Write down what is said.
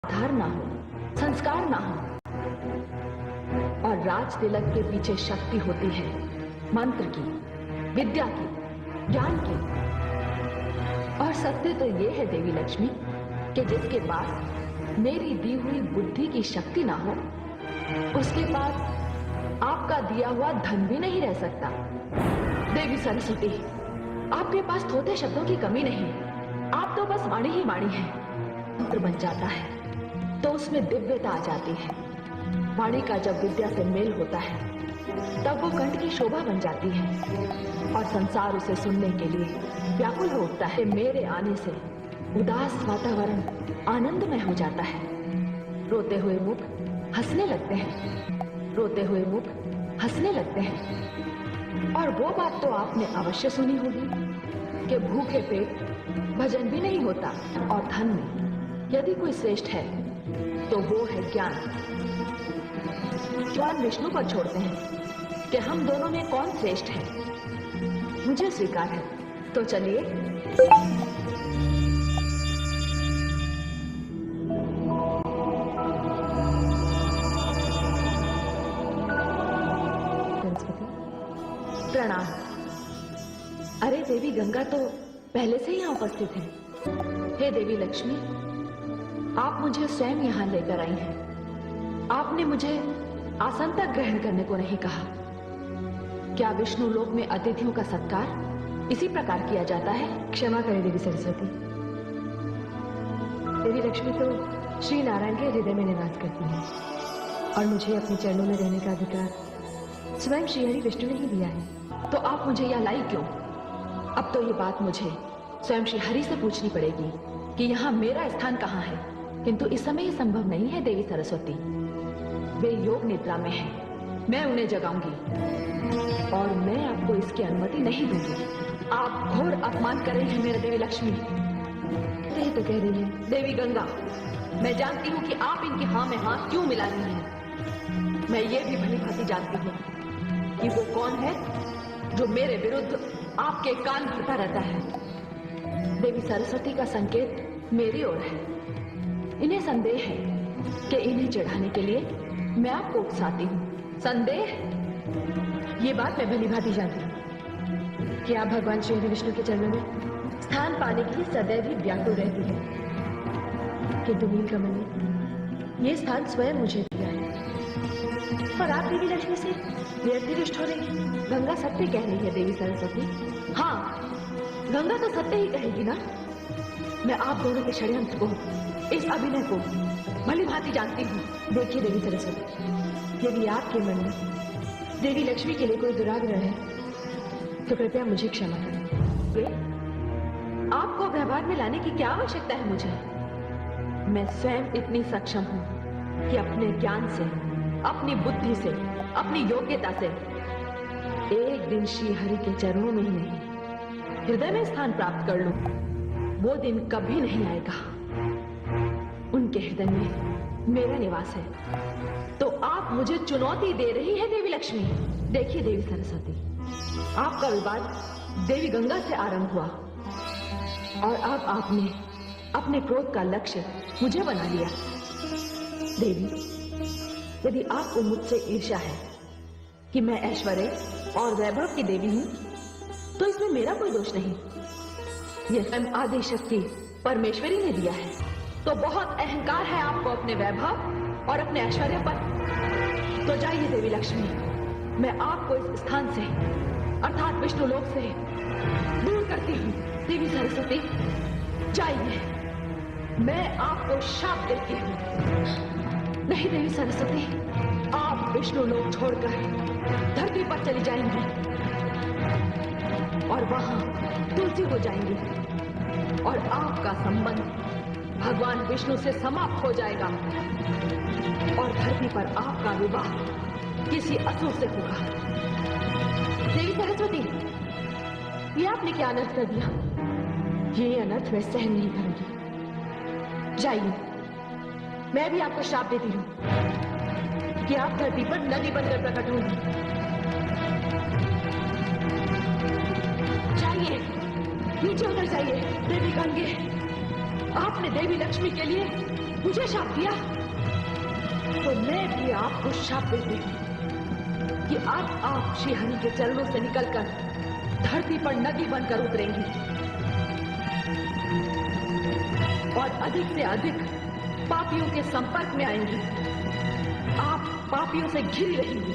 आधार ना हो, संस्कार ना हो, और राज तिलक के पीछे शक्ति होती है मंत्र की, विद्या की, ज्ञान की। और सत्य तो ये है देवी लक्ष्मी कि जिसके पास मेरी दी हुई बुद्धि की शक्ति ना हो, उसके पास आपका दिया हुआ धन भी नहीं रह सकता। देवी सरस्वती, आपके पास थोथे शब्दों की कमी नहीं, आप तो बस वाणी ही वाणी है। मंत्र बन जाता है तो उसमें दिव्यता आ जाती है। वाणी का जब विद्या से मेल होता है तब वो कंठ की शोभा बन जाती है और संसार उसे सुनने के लिए व्याकुल हो उठता है। मेरे आने से उदास वातावरण आनंदमय हो जाता है। रोते हुए मुख हंसने लगते हैं, रोते हुए मुख हंसने लगते हैं। और वो बात तो आपने अवश्य सुनी होगी कि भूखे पेट भजन भी नहीं होता। और धन में यदि कोई श्रेष्ठ है तो वो है ज्ञान। ज्ञान विष्णु पर छोड़ते हैं कि हम दोनों में कौन श्रेष्ठ है। मुझे स्वीकार है, तो चलिए प्रणाम। अरे देवी गंगा तो पहले से ही यहाँ उपस्थित है। हे देवी लक्ष्मी, आप मुझे स्वयं यहाँ लेकर आई हैं। आपने मुझे आसन तक ग्रहण करने को नहीं कहा। क्या विष्णु लोक में अतिथियों का सत्कार इसी प्रकार किया जाता है? क्षमा करें देवी सरस्वती। देवी लक्ष्मी तो श्री नारायण के हृदय में निवास करती है और मुझे अपने चरणों में रहने का अधिकार स्वयं श्रीहरि विष्णु ने ही दिया है। तो आप मुझे यहाँ लाई क्यों? अब तो ये बात मुझे स्वयं श्री हरि से पूछनी पड़ेगी कि यहाँ मेरा स्थान कहाँ है। किंतु इस समय ये संभव नहीं है देवी सरस्वती। वे योग निद्रा में हैं। मैं उन्हें जगाऊंगी और मैं आपको इसकी अनुमति नहीं दूंगी। आप घोर अपमान कर रही हैं मेरे देवी लक्ष्मी। यही तो कह रही है देवी गंगा, मैं जानती हूँ कि आप इनकी हाँ में हाँ क्यों मिला रही हैं। मैं ये भी भली भांति जानती हूँ कि वो कौन है जो मेरे विरुद्ध आपके कान भरता रहता है। देवी सरस्वती का संकेत मेरी ओर है। इन्हें संदेह है कि इन्हें चढ़ाने के लिए मैं आपको उकसाती हूँ। संदेह? ये बात मैं भली भांति जानती हूँ कि आप भगवान श्री विष्णु के चरणों में स्थान पाने के लिए सदैव ही व्याकुल रहती है। किंतु नीलकमल ने ये स्थान स्वयं मुझे दिया है और आप देवी लक्ष्मी से व्यर्थ रुष्ट हो रही है। गंगा सत्य कह रही है देवी सरस्वती। हाँ, गंगा तो सत्य ही कहेगी ना। मैं आप दोनों के षड्यंत्र को, इस अभिनय को भली भांति जानती हूँ। देखिए देवी सरस्वती, यदि आपके मन में देवी लक्ष्मी के लिए कोई दुराग्रह है तो कृपया मुझे क्षमा करें। आपको व्यवहार में लाने की क्या आवश्यकता है मुझे? मैं स्वयं इतनी सक्षम हूँ कि अपने ज्ञान से, अपनी बुद्धि से, अपनी योग्यता से एक दिन श्री हरि के चरणों में ही नहीं, हृदय में स्थान प्राप्त कर लूं। वो दिन कभी नहीं आएगा। उनके हृदय में मेरा निवास है। तो आप मुझे चुनौती दे रही है देवी लक्ष्मी। देखिए देवी सरस्वती, आपका विवाद देवी गंगा से आरंभ हुआ और अब आपने अपने क्रोध का लक्ष्य मुझे बना लिया। देवी, यदि आपको मुझसे ईर्ष्या है कि मैं ऐश्वर्य और वैभव की देवी हूं, तो इसमें मेरा कोई दोष नहीं। यह स्वयं आदि शक्ति परमेश्वरी ने दिया है। तो बहुत अहंकार है आपको अपने वैभव और अपने ऐश्वर्य पर। तो जाइए देवी लक्ष्मी, मैं आपको इस स्थान से अर्थात विष्णु लोक से दूर करती हूँ। देवी सरस्वती, जाइए, मैं आपको शाप देती हूँ। नहीं देवी सरस्वती, आप विष्णु लोक छोड़कर धरती पर चली जाएंगी और वहां तुलसी हो जाएंगी और आपका संबंध भगवान विष्णु से समाप्त हो जाएगा और धरती पर आपका विवाह किसी असुर से होगा। देवी सरस्वती, ये आपने क्या अनर्थ कर दिया? ये अनर्थ मैं सहन नहीं करूंगी। जाइए, मैं भी आपको श्राप देती हूँ कि आप धरती पर नदी बनकर प्रकट होंगी। जाइए, नीचे उतर जाइए। देवी गंगे, आपने देवी लक्ष्मी के लिए मुझे शाप दिया, तो मैं भी आपको शाप देती हूं कि अब आप श्री हरि के चरणों से निकलकर धरती पर नदी बनकर उतरेंगी और अधिक से अधिक पापियों के संपर्क में आएंगी। आप पापियों से घिरी रहेंगी।